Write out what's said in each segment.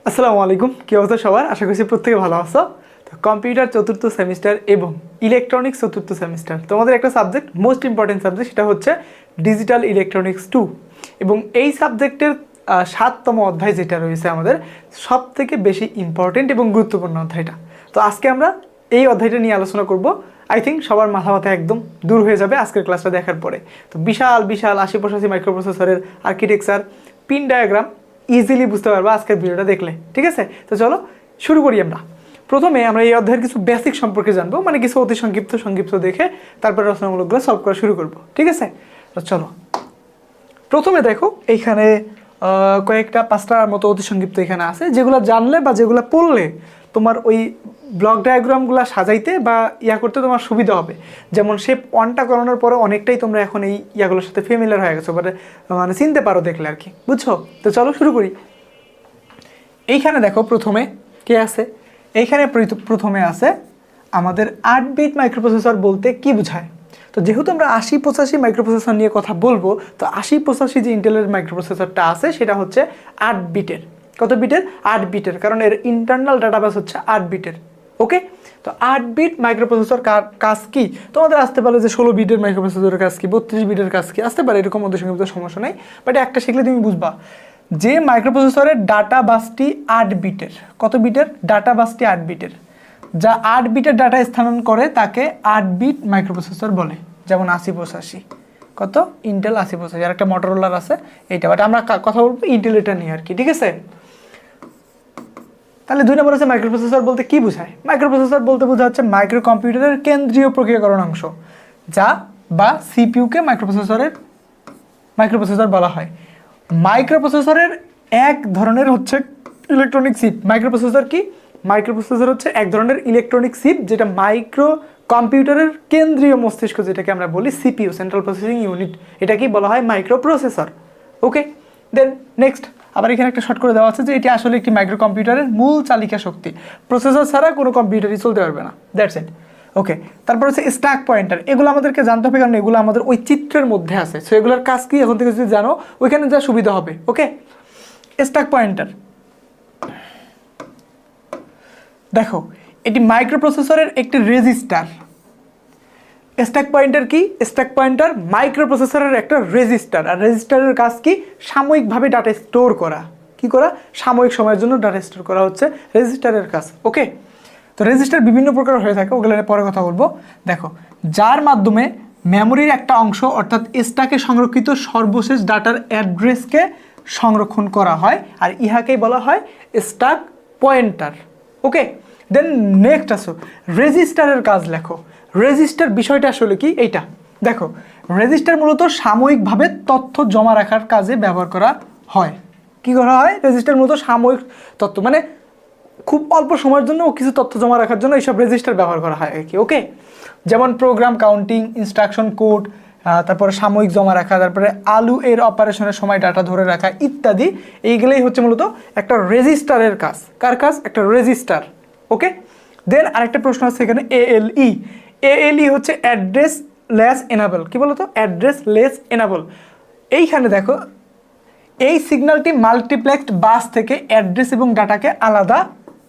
আসসালামু আলাইকুম, কী অবস্থা সবার? আশা করছি প্রত্যেকে ভালো আছো। তো কম্পিউটার চতুর্থ সেমিস্টার এবং ইলেকট্রনিক্স চতুর্থ সেমিস্টার তোমাদের একটা সাবজেক্ট, মোস্ট ইম্পর্টেন্ট সাবজেক্ট, সেটা হচ্ছে ডিজিটাল ইলেকট্রনিক্স 2। এবং এই সাবজেক্টের 7তম অধ্যায় যেটা রয়েছে আমাদের সব থেকে বেশি ইম্পর্টেন্ট এবং গুরুত্বপূর্ণ অধ্যায়টা। তো আজকে আমরা এই অধ্যায়টা নিয়ে আলোচনা করব। আই থিঙ্ক সবার মাথা একদম দূর হয়ে যাবে আজকের ক্লাসটা দেখার পরে। তো বিশাল বিশাল 80-85 মাইক্রোপ্রসেসরের আর্কিটেকচার, পিন ডায়াগ্রাম ইজিলি বুঝতে পারবো আজকের ভিডিওটা দেখলে। ঠিক আছে, তো চলো শুরু করি। প্রথমে আমরা এই অধ্যায়ের কিছু বেসিক সম্পর্কে জানবো, মানে কিছু অতি সংক্ষিপ্ত দেখে তারপরে রচনামূলকগুলো সলভ করা শুরু করব। ঠিক আছে, তো চলো প্রথমে দেখো এইখানে কয়েকটা 5টার মতো অতি সংক্ষিপ্ত এখানে আছে, যেগুলো জানলে বা যেগুলো পড়লে তোমার ওই ব্লক ডায়াগ্রামগুলো সাজাইতে বা করতে তোমার সুবিধা হবে। যেমন শেপ 1টা করানোর পরে অনেকটাই তোমরা এখন এই ইয়াগুলোর সাথে ফ্যামিলিয়ার হয়ে গেছো, মানে চিনতে পারো দেখলে আর কি, বুঝছো? তো চলো শুরু করি। এইখানে দেখো প্রথমে কে আছে? এইখানে প্রথমে আছে আমাদের 8 বিট মাইক্রোপ্রসেসর বলতে কি বোঝায়। তো যেহেতু আমরা 80-85 মাইক্রোপ্রসেসর নিয়ে কথা বলবো, তো 80-85 যে ইন্টেলের মাইক্রোপ্রসেসরটা আছে সেটা হচ্ছে 8 বিটের। কত বিটের? 8 বিটের, কারণ এর ইন্টারনাল ডাটাবেস হচ্ছে 8 বিটের। ওকে, তো 8 বিট মাইক্রোপ্রসেসর কাজ কি? তোমাদের আসতে পারে যে 16 বিটের মাইক্রোপ্রসেসরের কাজ কি, 32 বিটের কাজ কি, আসতে পারে, এরকম মধ্যে সঙ্গে সমস্যা নেই। বাট একটা শিখলে তুমি বুঝবা যে মাইক্রোপ্রসেসরের ডাটা বাসটি 8 বিটের। কত বিটের? ডাটা বাসটি 8 বিটের। যা 8 বিটের ডাটা স্থানান্তর করে তাকে 8 বিট মাইক্রোপ্রসেসর বলে। যেমন 80-85, কত? ইন্টেল 80-85, আর একটা মোটরোলার আছে এইটা। বাট আমরা কথা বলবো ইন্টেল এটা নিয়ে আর কি। ঠিক আছে, তাহলে 2 নম্বর আছে মাইক্রোপ্রসেসর বলতে কি বোঝায়। মাইক্রোপ্রসেসর বলতে বোঝা হচ্ছে মাইক্রো কম্পিউটারের কেন্দ্রীয় প্রক্রিয়াকরণ অংশ, যা বা সিপিইউকে মাইক্রোপ্রসেসর বলা হয়। মাইক্রোপ্রসেসরের এক ধরনের হচ্ছে ইলেকট্রনিক চিপ। মাইক্রোপ্রসেসর কি? মাইক্রোপ্রসেসর হচ্ছে এক ধরনের ইলেকট্রনিক চিপ, যেটা মাইক্রো কম্পিউটারের কেন্দ্রীয় মস্তিষ্ক, যেটাকে আমরা বলি সিপিইউ, সেন্ট্রাল প্রসেসিং ইউনিট, এটা কি বলা হয়? মাইক্রোপ্রসেসর। ওকে, দেন নেক্সট আবার এখানে একটা শর্ট করে দেওয়া আছে যে এটি আসলে একটি মাইক্রো কম্পিউটারের মূল চালিকা শক্তি। প্রসেসর ছাড়া কোনো কম্পিউটারই চলতে পারবে না, দ্যাটস ইট। ওকে, তারপর হচ্ছে স্ট্যাক পয়েন্টার। এগুলো আমাদেরকে জানতে হবে, কারণ এগুলো আমাদের ওই চিত্রের মধ্যে আছে। সো এগুলোর কাজ কি এখন থেকে যদি জানো, ওইখানে যা সুবিধা হবে। ওকে, স্ট্যাক পয়েন্টার দেখো, এটি মাইক্রোপ্রসেসরের একটি রেজিস্টার। স্ট্যাক পয়েন্টার কি? স্ট্যাক পয়েন্টার মাইক্রোপ্রসেসরের একটা রেজিস্টার। আর রেজিস্টারের কাজ কি? সাময়িকভাবে ডাটা স্টোর করা। কি করা? সাময়িক সময়ের জন্য ডাটা স্টোর করা হচ্ছে রেজিস্টারের কাজ। ওকে, তো রেজিস্টার বিভিন্ন প্রকার হয়ে থাকে, ওগুলো পরে কথা বলবো। দেখো, যার মাধ্যমে মেমোরির একটা অংশ অর্থাৎ স্ট্যাকে সংরক্ষিত সর্বশেষ ডাটার অ্যাড্রেসকে সংরক্ষণ করা হয়, আর ইহাকেই বলা হয় স্ট্যাক পয়েন্টার। ওকে, দেন নেক্সট আসো রেজিস্টারের কাজ লেখো। রেজিস্টার বিষয়টা আসলে কি? এইটা দেখো, রেজিস্টার মূলত সাময়িকভাবে তথ্য জমা রাখার কাজে ব্যবহার করা হয়। কি করা হয়? রেজিস্টার মূলত সাময়িক তথ্য, মানে খুব অল্প সময়ের জন্য কিছু তথ্য জমা রাখার জন্য এইসব রেজিস্টার ব্যবহার করা হয় আর কি। ওকে, যেমন প্রোগ্রাম কাউন্টিং, ইনস্ট্রাকশন কোড, তারপরে সাময়িক জমা রাখা, তারপরে আলু এর অপারেশনের সময় ডাটা ধরে রাখা ইত্যাদি, এইগুলোই হচ্ছে মূলত একটা রেজিস্টারের কাজ। কার কাজ? একটা রেজিস্টার। ওকে, দেন আরেকটা প্রশ্ন আছে এখানে, এএলই। এএলই হচ্ছে অ্যাড্রেস লেস এনাবল। কি বলতো? Address less enable. এইখানে দেখো, এই সিগন্যালটি মাল্টিপ্লেক্সড বাস থেকে অ্যাড্রেস এবং ডাটাকে আলাদা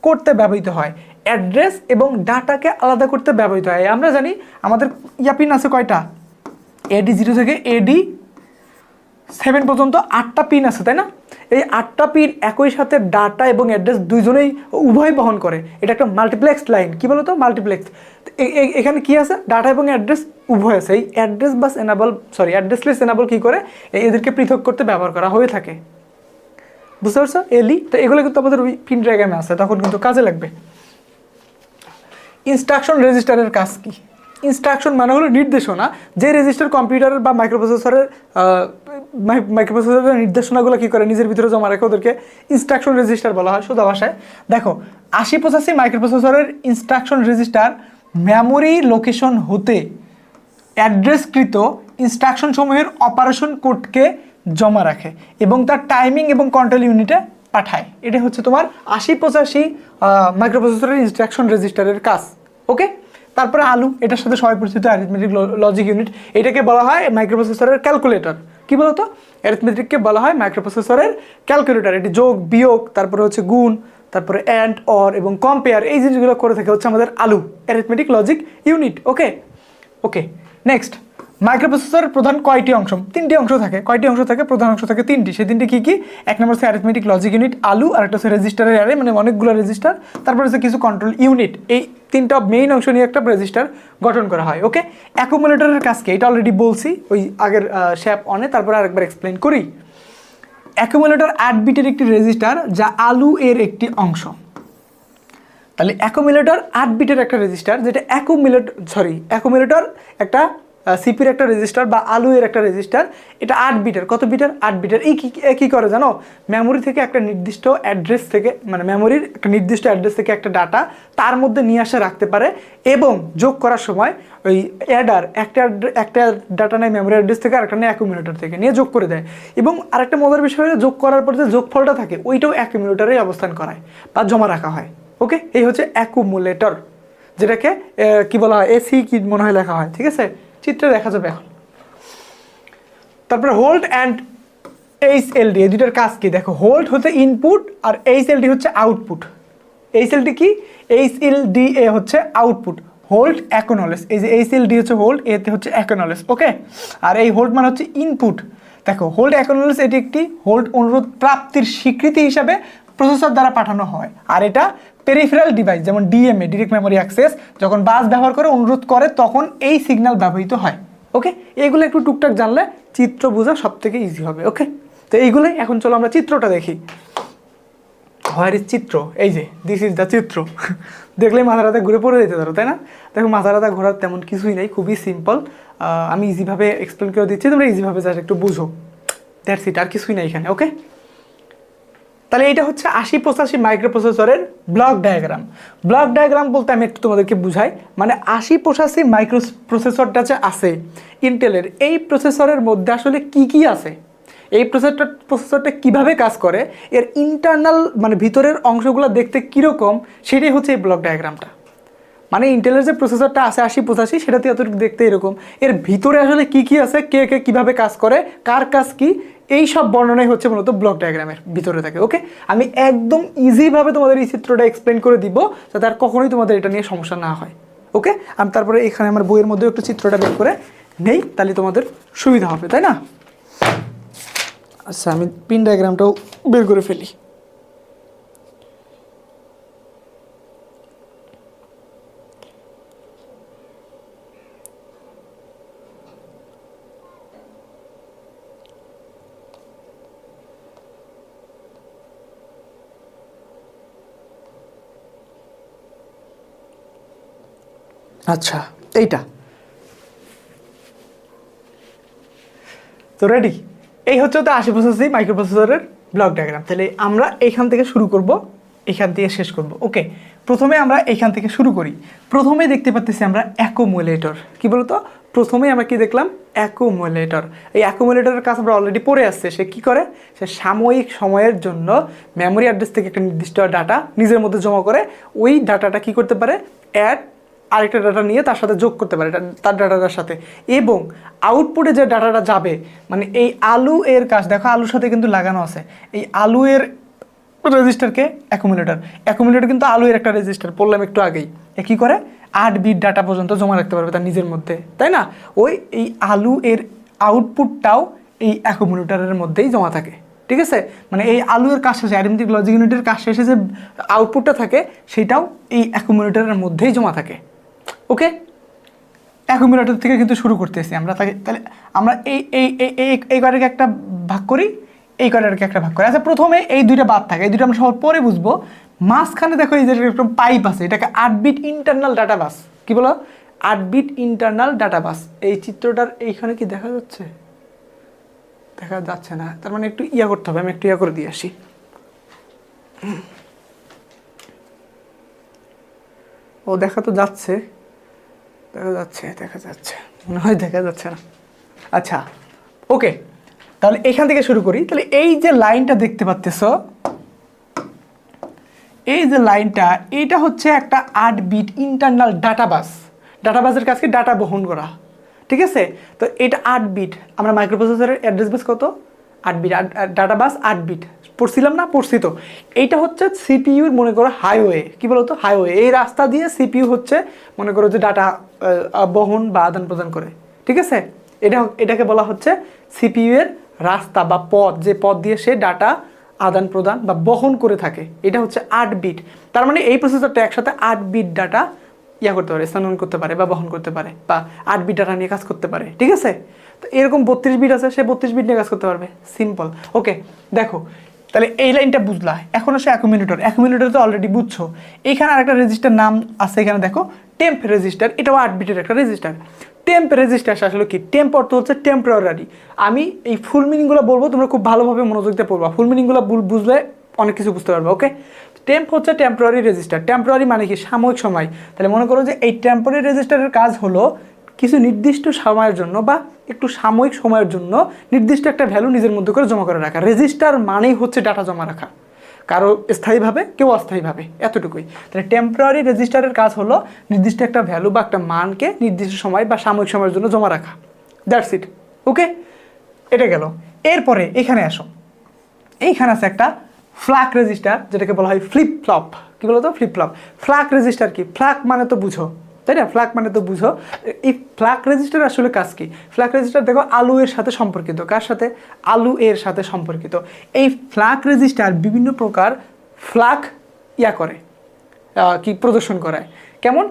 করতে ব্যবহৃত হয়। অ্যাড্রেস এবং ডাটাকে আলাদা করতে ব্যবহৃত হয়। আমরা জানি আমাদের পিন আছে কয়টা? AD0 থেকে AD7 পর্যন্ত 8টা পিন আছে, তাই না? এই 8টা পিন একই সাথে ডাটা এবং অ্যাড্রেস দুইজনেই উভয় বহন করে। এটা একটা মাল্টিপ্লেক্সড লাইন। কি বলতো? মাল্টিপ্লেক্স। এখানে কি আছে? ডাটা এবং অ্যাড্রেস উভয় আছে। এই অ্যাড্রেসলেস এনাবল কি করে? এদেরকে পৃথক করতে ব্যবহার করা হয়ে থাকে। বুঝতে পারছো? এলি তো এগুলো কিন্তু আমাদের ওই পিন ডায়াগ্রামে আছে, তখন কিন্তু কাজে লাগবে। ইনস্ট্রাকশন রেজিস্টারের কাজ কি? ইনস্ট্রাকশন মানে হলো নির্দেশনা। যে রেজিস্টার কম্পিউটারের বা মাইক্রোপ্রসেসরের নির্দেশনাগুলো কী করে নিজের ভিতরে জমা রাখে, ওদেরকে ইনস্ট্রাকশন রেজিস্টার বলা হয় সোজা ভাষায়। দেখো, 80-85 মাইক্রোপ্রসেসরের ইনস্ট্রাকশন রেজিস্টার মেমোরি লোকেশন হতে অ্যাড্রেসকৃত ইনস্ট্রাকশন সমূহের অপারেশন কোডকে জমা রাখে এবং তার টাইমিং এবং কন্ট্রোল ইউনিটে পাঠায়। এটা হচ্ছে তোমার 80-85 মাইক্রোপ্রসেসরের ইনস্ট্রাকশন রেজিস্টারের কাজ। ওকে, তারপরে আলু, এটার সাথে সবাই পরিচিত, অ্যারিথমেটিক লজিক ইউনিট। এটাকে বলা হয় মাইক্রোপ্রসেসরের ক্যালকুলেটর। কি কি বলতো, অ্যারিথমেটিককে বলা হয় মাইক্রোপ্রসেসরের ক্যালকুলেটর। এটি যোগ বিয়োগ, তারপরে হচ্ছে গুণ, তারপরে অ্যান্ড অর এবং কম্পেয়ার, এই জিনিসগুলো করে থাকে হচ্ছে আমাদের আলু, অ্যারিথমেটিক লজিক ইউনিট। ওকে ওকে নেক্সট, মাইক্রোপ্রসেসরের প্রধান কয়টি অংশ? 3টি অংশ থাকে। কয়টি অংশ থাকে? প্রধান অংশ থাকে 3টি। সেই 3টি কী কী? এক নম্বর হচ্ছে অ্যারিথমেটিক লজিক ইউনিট আলু, আর একটা হচ্ছে রেজিস্টারের অ্যারে, মানে অনেকগুলো রেজিস্টার, তারপর হচ্ছে কিছু কন্ট্রোল ইউনিট। এই 3টা মেইন অংশ নিয়ে একটা রেজিস্টার গঠন করা হয়। ওকে, অ্যাকুমুলেটরের কাজকে এটা অলরেডি বলছি ওই আগের শ্যাপ অনে, তারপরে আরেকবার এক্সপ্লেন করি। অ্যাকুমুলেটর 8 বিটের একটি রেজিস্টার যা আলু এর একটি অংশ। তাহলে অ্যাকুমুলেটর 8 বিটের একটা রেজিস্টার, যেটা অ্যাকুমুলেটর একটা সিপির একটা রেজিস্টার বা আলু এর একটা রেজিস্টার, এটা 8 বিটের। কত বিটের? 8 বিটের। এই কী করে জানো? মেমোরি থেকে একটা নির্দিষ্ট অ্যাড্রেস থেকে, মানে মেমোরির একটা নির্দিষ্ট অ্যাড্রেস থেকে একটা ডাটা তার মধ্যে নিয়ে আসে রাখতে পারে, এবং যোগ করার সময় ওই অ্যাডার একটা ডাটা নেয় মেমোরি অ্যাড্রেস থেকে, আরেকটা নেয় অ্যাকুমুলেটর থেকে, নিয়ে যোগ করে দেয়। এবং আরেকটা মজার বিষয় হলো, যোগ করার পর যে যোগফলটা থাকে ওইটাও অ্যাকুমুলেটরেই অবস্থান করায় বা জমা রাখা হয়। ওকে, এই হচ্ছে অ্যাকুমুলেটর, যেটাকে কি বলা হয়, এসি কি মনে হয় লেখা হয়, ঠিক আছে, চিত্রে দেখা যাবে এখন। তারপরে হোল্ড অ্যান্ড এইচএলডি, এই দুটার কাজ কি দেখো। হোল্ড হচ্ছে ইনপুট আর এইচএলডি হচ্ছে আউটপুট। এইচএলডি কি? এইচএলডি এ হচ্ছে আউটপুট, হোল্ড অ্যাকনোলেজ। এই যে এইচএলডি হচ্ছে হোল্ড, এতে হচ্ছে অ্যাকনোলেজ। ওকে, আর এই হোল্ড মানে হচ্ছে ইনপুট। দেখো হোল্ড অ্যাকনোলেজ এটি একটি হোল্ড অনুরোধ প্রাপ্তির স্বীকৃতি হিসাবে প্রসেসর দ্বারা পাঠানো হয়। আর এটা পেরিফেরাল ডিভাইস যেমন ডিএমএ, ডিরেক্ট মেমোরি অ্যাক্সেস, যখন বাস ব্যবহার করে অনুরোধ করে তখন এই সিগন্যাল ব্যবহৃত হয়। ওকে, এইগুলো একটু টুকটাক জানলে চিত্র বোঝা সব থেকে ইজি হবে। ওকে, তো এইগুলোই। এখন চলো আমরা চিত্রটা দেখি। হোয়ার ইজ চিত্র? এই যে দিস ইজ দ্য চিত্র। দেখলেই মাথা রাতে ঘুরে পড়ে যেতে পারো, তাই না? দেখো মাথা রাতা ঘোরার তেমন কিছুই নেই, খুবই সিম্পল। আমি ইজিভাবে এক্সপ্লেন করে দিচ্ছি, তোমরা ইজিভাবে জাস্ট একটু বুঝো, দ্যাটস ইট, আর কিছুই নেই এখানে। ওকে, তাহলে এটা হচ্ছে 8085 মাইক্রোপ্রসেসরের ব্লক ডায়াগ্রাম। ব্লক ডায়াগ্রাম বলতে আমি একটু তোমাদেরকে বুঝাই, মানে 8085 মাইক্রোপ্রসেসরটা যে আছে ইন্টেলের, এই প্রসেসরের মধ্যে আসলে কি কি আছে, এই প্রসেসরটা কিভাবে কাজ করে, এর ইন্টারনাল মানে ভিতরের অংশগুলো দেখতে কীরকম, সেটাই হচ্ছে এই ব্লক ডায়াগ্রামটা। মানে ইন্টেলের যে প্রসেসরটা আছে 8085, সেটাতে এতটুকু দেখতে এরকম, এর ভিতরে আসলে কি কি আছে, কে কে কীভাবে কাজ করে, কার কাজ কি, এই সব বর্ণনাই হচ্ছে মূলত ব্লক ডায়াগ্রামের ভিতরে থাকে। ওকে, আমি একদম ইজিভাবে তোমাদের এই চিত্রটা এক্সপ্লেন করে দিব, যাতে আর কখনোই তোমাদের এটা নিয়ে সমস্যা না হয়। ওকে, আমি তারপরে এখানে আমার বইয়ের মধ্যে একটু চিত্রটা বের করে নেই, তাহলে তোমাদের সুবিধা হবে, তাই না? আচ্ছা, আমি পিন ডায়াগ্রামটাও বের করে ফেলি। আচ্ছা, এইটা তো রেডি। এই হচ্ছে তো 8085 মাইক্রোপ্রসেসরের ব্লক ডায়াগ্রাম। তাহলে আমরা এইখান থেকে শুরু করব, এখান থেকে শেষ করব। ওকে, প্রথমে আমরা এইখান থেকে শুরু করি। প্রথমে দেখতে পাচ্ছি আমরা অ্যাকুমুলেটর। কি বলতো, প্রথমেই আমরা কি দেখলাম? অ্যাকুমুলেটর। এই অ্যাকুমুলেটরের কাজ আমরা অলরেডি পড়ে আসছে। সে কি করে? সে সাময়িক সময়ের জন্য মেমোরি অ্যাড্রেস থেকে একটা নির্দিষ্ট ডাটা নিজের মধ্যে জমা করে, ওই ডাটাটা কি করতে পারে, আরেকটা ডাটা নিয়ে তার সাথে যোগ করতে পারে, তার ডাটাটার সাথে, এবং আউটপুটে যে ডাটাটা যাবে, মানে এই আলু এর কাজ দেখো, আলুর সাথে কিন্তু লাগানো আছে এই আলু এর রেজিস্টারকে অ্যাকুমুলেটর কিন্তু আলু এর একটা রেজিস্টার, বললাম একটু আগেই। কী করে? 8 বিট ডাটা পর্যন্ত জমা রাখতে পারবে তার নিজের মধ্যে, তাই না? এই আলু এর আউটপুটটাও এই অ্যাকুমুলেটরের মধ্যেই জমা থাকে, ঠিক আছে? মানে এই আলু এর কাজ শেষে, অ্যারিথমেটিক লজিক ইউনিটের কাজ শেষে যে আউটপুটটা থাকে, সেটাও এই অ্যাকুমুলেটরের মধ্যেই জমা থাকে। ওকে, অ্যাকুমুলেটর থেকে কিন্তু শুরু করতেছি আমরা। তাহলে আমরা এই কয়টাকে একটা ভাগ করি, এই কয়টাকে একটা ভাগ করি। আচ্ছা, প্রথমে এই দুইটা বাদ থাকে, এই দুটো আমরা সবার পরে বুঝবো। মাঝখানে দেখো এই যে একটা পাইপ আছে, এটাকে 8 বিট ইন্টারনাল ডাটা বাস। কি বলো? 8 বিট ইন্টারনাল ডাটা বাস। এই চিত্রটার এইখানে কি দেখা যাচ্ছে? দেখা যাচ্ছে না, তার মানে একটু ইয়া করতে হবে, আমি একটু ইয়া করে দিয়ে আসি। ও দেখা তো যাচ্ছে, দেখা যাচ্ছে মনে হয়, দেখা যাচ্ছে না। আচ্ছা, ওকে, তাহলে এখান থেকে শুরু করি। তাহলে এই যে লাইনটা দেখতে পাচ্তেছ, এই যে লাইনটা, এইটা হচ্ছে একটা 8 বিট ইন্টারনাল ডাটাবাস। ডাটাবাসের কাছে ডাটা বহন করা, ঠিক আছে? তো এটা 8 বিট, আমরা মাইক্রোপ্রসেসরের অ্যাড্রেস বেস কত 8 বিট, ডাটা বাস 8 বিট পড়ছিলাম না, পড়ছি তো। এইটা হচ্ছে সিপিইউর মনে করো হাইওয়ে, কি বলতো হাইওয়ে, এই রাস্তা দিয়ে সিপিইউ হচ্ছে মনে করো যে ডাটা বহন বা আদান প্রদান করে, ঠিক আছে? এটাকে বলা হচ্ছে সিপিইউ এর রাস্তা বা পথ, যে পথ দিয়ে সে ডাটা আদান প্রদান বা বহন করে থাকে, এটা হচ্ছে 8 বিট। তার মানে এই প্রসেসরটা একসাথে 8 বিট ডাটা করতে পারে, স্থানান্তর করতে পারে বা বহন করতে পারে, বা 8 বিট ডাটা নিয়ে কাজ করতে পারে, ঠিক আছে? তো এরকম 32 বিট আছে, সে 32 বিট নিয়ে কাজ করতে পারবে, সিম্পল। ওকে, দেখো তাহলে এই লাইনটা বুঝলা। এখন আসে অ্যাকুমুলেটর। অ্যাকুমুলেটর তো অলরেডি বুঝছো। এইখানে আরেকটা রেজিস্টার নাম আছে, এখানে দেখো টেম্প রেজিস্টার, এটাও 8 বিটের একটা রেজিস্টার। টেম্প রেজিস্টার আসলে কি? টেম্প অর্থ হচ্ছে টেম্পোরারি। আমি এই ফুল মিনিংগুলো বলবো, তোমরা খুব ভালোভাবে মনোযোগ দিয়ে পড়বা, ফুল মিনিংগুলো বুঝলে অনেক কিছু বুঝতে পারবে। ওকে, টেম্প হচ্ছে টেম্পোরারি রেজিস্টার। টেম্পোরারি মানে কি? সাময়িক সময়। তাহলে মনে করো যে এই টেম্পোরারি রেজিস্টারের কাজ হলো কিছু নির্দিষ্ট সময়ের জন্য বা একটু সাময়িক সময়ের জন্য নির্দিষ্ট একটা ভ্যালু নিজের মধ্যে করে জমা করে রাখা। রেজিস্টার মানেই হচ্ছে ডাটা জমা রাখা, কারো স্থায়ীভাবে কেউ অস্থায়ীভাবে, এতটুকুই। তাহলে টেম্পোরারি রেজিস্টারের কাজ হলো নির্দিষ্ট একটা ভ্যালু বা একটা মানকে নির্দিষ্ট সময় বা সাময়িক সময়ের জন্য জমা রাখা। That's it. ওকে, এটা গেল। এরপরে এখানে আসো, এইখানে আছে একটা ফ্ল্যাগ রেজিস্টার, যেটাকে বলা হয় ফ্লিপ ফ্লপ। কি বলো তো? Flip flop. ফ্ল্যাগ রেজিস্টার কি? ফ্ল্যাগ মানে তো বুঝো, তাই না? ফ্ল্যাগ মানে তো বুঝো। এই ফ্ল্যাগ রেজিস্টার আসলে কাজ কি? ফ্ল্যাগ রেজিস্টার দেখো আলু এর সাথে সম্পর্কিত। কার সাথে? আলু এর সাথে সম্পর্কিত। এই ফ্ল্যাগ রেজিস্টার বিভিন্ন প্রকার ফ্ল্যাগ করে, কি প্রদর্শন করায়। কেমন?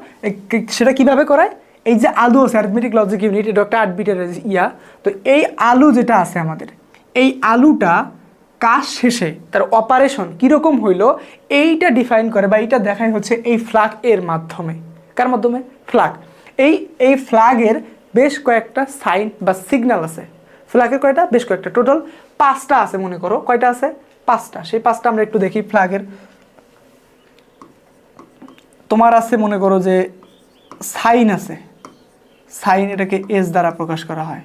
সেটা কিভাবে করায়? এই যে আলু আছে, অ্যারিথমেটিক লজিক ইউনিট, এটা একটা 8 বিটের তো এই আলু যেটা আছে আমাদের, এই আলুটা কাজ শেষে তার অপারেশন কীরকম হইলো এইটা ডিফাইন করে বা এইটা দেখায় হচ্ছে এই ফ্ল্যাগ এর মাধ্যমে। কার মাধ্যমে? ফ্ল্যাগ। এই ফ্ল্যাগের বেশ কয়েকটা সাইন বা সিগন্যাল আছে। ফ্ল্যাগের কয়টা? বেশ কয়েকটা, টোটাল 5টা আছে মনে করো। কয়টা আছে? 5টা। সেই 5টা আমরা একটু দেখি। ফ্ল্যাগের তোমার আছে মনে করো যে সাইন আছে, সাইন এটাকে এস দ্বারা প্রকাশ করা হয়।